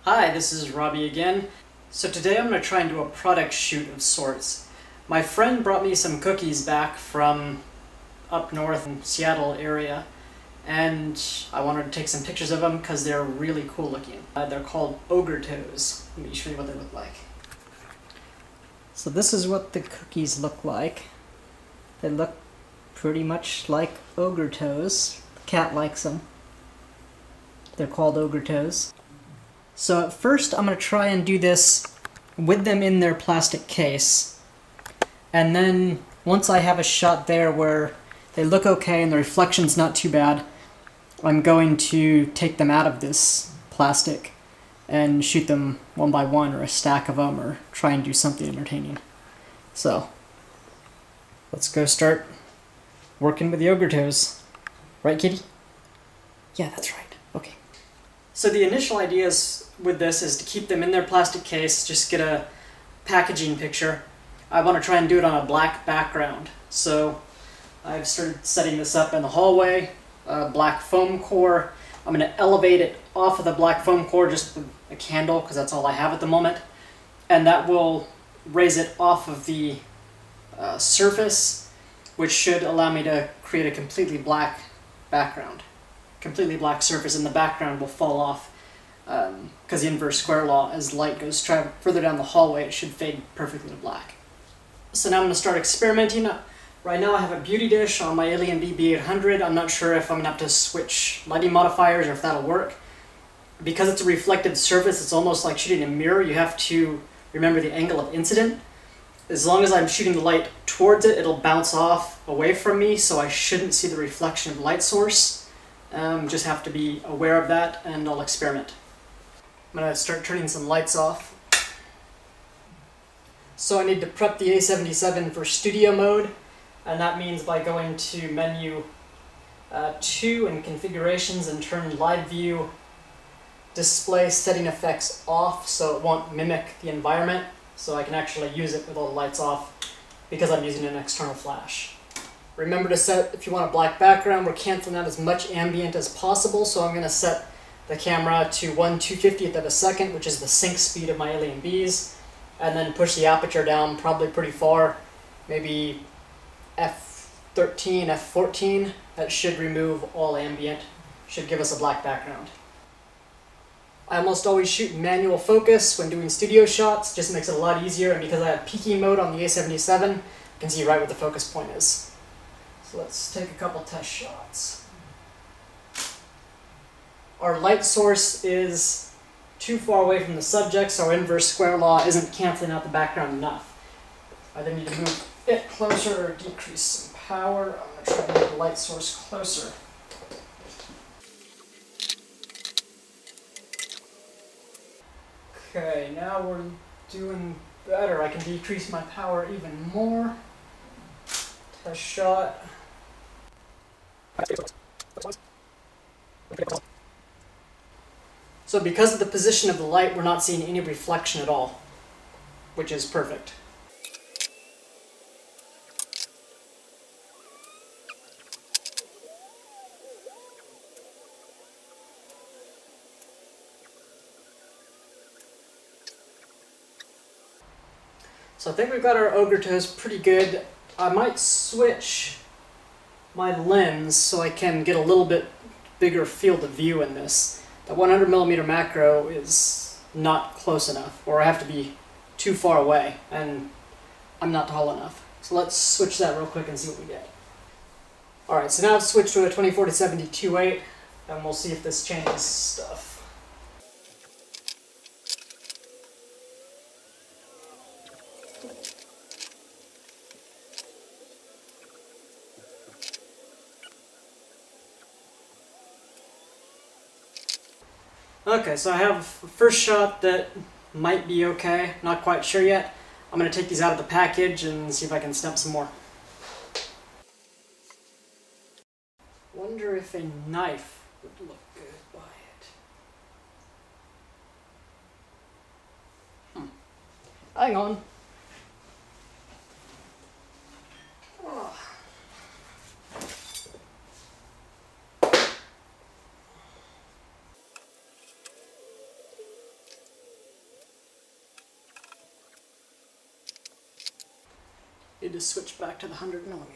Hi, this is Robbie again. So today I'm going to try and do a product shoot of sorts. My friend brought me some cookies back from up north in Seattle area, and I wanted to take some pictures of them because they're really cool looking. They're called Ogre Toes. Let me show you what they look like. So this is what the cookies look like. They look pretty much like Ogre Toes. The cat likes them. They're called Ogre Toes. So at first I'm going to try and do this with them in their plastic case. And then once I have a shot there where they look okay and the reflection's not too bad, I'm going to take them out of this plastic and shoot them one by one, or a stack of them, or try and do something entertaining. So let's go start working with the Ogre Toes. Right, kitty? Yeah, that's right. Okay. So the initial ideas with this is to keep them in their plastic case, just get a packaging picture. I want to try and do it on a black background. So I've started setting this up in the hallway, black foam core. I'm going to elevate it off of the black foam core just with a candle, because that's all I have at the moment. And that will raise it off of the surface, which should allow me to create a completely black background. Completely black surface, and the background will fall off because the inverse square law, as light goes further down the hallway, it should fade perfectly to black. So now I'm going to start experimenting. Right now I have a beauty dish on my Alien BB800. I'm not sure if I'm going to have to switch lighting modifiers or if that'll work. Because it's a reflected surface, it's almost like shooting a mirror. You have to remember the angle of incident. As long as I'm shooting the light towards it, it'll bounce off away from me, so I shouldn't see the reflection of the light source. Just have to be aware of that, and I'll experiment. I'm going to start turning some lights off. So I need to prep the A77 for studio mode, and that means by going to menu 2 in configurations and turn live view display setting effects off so it won't mimic the environment, so I can actually use it with all the lights off because I'm using an external flash. Remember to set, if you want a black background, we're canceling out as much ambient as possible, so I'm going to set the camera to 1/250th of a second, which is the sync speed of my Alien Bs, and then push the aperture down probably pretty far, maybe f13, f14. That should remove all ambient, should give us a black background. I almost always shoot manual focus when doing studio shots, just makes it a lot easier, and because I have peaking mode on the A77, I can see right where the focus point is. So let's take a couple test shots. Our light source is too far away from the subject, so our inverse square law isn't canceling out the background enough. I then need to move it closer or decrease some power. I'm going to try to move the light source closer. Okay, now we're doing better. I can decrease my power even more. Test shot. So because of the position of the light, we're not seeing any reflection at all, which is perfect. So I think we've got our Ogre Toes pretty good. I might switch my lens so I can get a little bit bigger field of view in this. The 100mm macro is not close enough, or I have to be too far away, and I'm not tall enough. So let's switch that real quick and see what we get. Alright, so now I've switched to a 24-70 2.8, and we'll see if this changes stuff. Okay, so I have a first shot that might be okay, not quite sure yet. I'm going to take these out of the package and see if I can snap some more. Wonder if a knife would look good by it. Hang on. Oh. Need to switch back to the 100mm.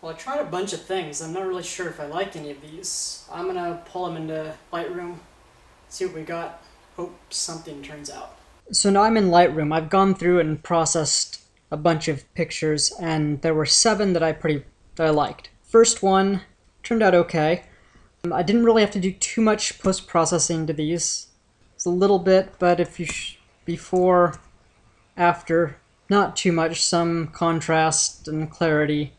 Well, I tried a bunch of things. I'm not really sure if I like any of these. I'm gonna pull them into Lightroom, see what we got. Hope something turns out. So now I'm in Lightroom. I've gone through and processed a bunch of pictures, and there were 7 that I liked. First one turned out okay. I didn't really have to do too much post-processing to these. It's a little bit, but if you before, after, not too much. Some contrast and clarity,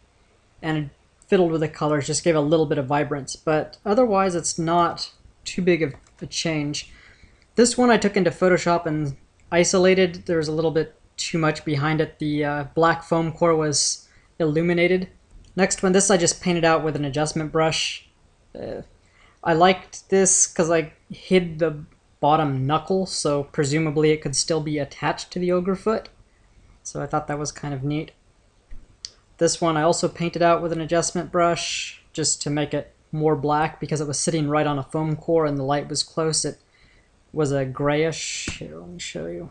and fiddled with the colors, just gave a little bit of vibrance, but otherwise it's not too big of a change. This one I took into Photoshop and isolated. There was a little bit too much behind it. The black foam core was illuminated. Next one, this I just painted out with an adjustment brush. I liked this because I hid the bottom knuckle, so presumably it could still be attached to the ogre foot. So I thought that was kind of neat. This one I also painted out with an adjustment brush just to make it more black because it was sitting right on a foam core and the light was close. It was a grayish. Here, let me show you.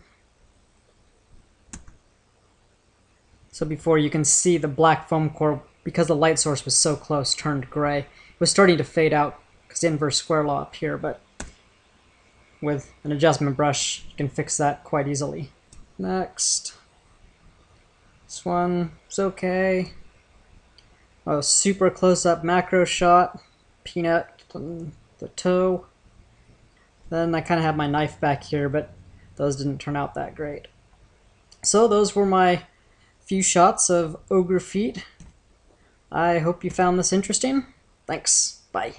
So before, you can see the black foam core, because the light source was so close, turned gray. It was starting to fade out because the inverse square law up here, but with an adjustment brush you can fix that quite easily. Next. This one is okay. Oh, super close-up macro shot. Peanut on the toe. Then I kind of have my knife back here, but those didn't turn out that great. So those were my few shots of ogre feet. I hope you found this interesting. Thanks. Bye.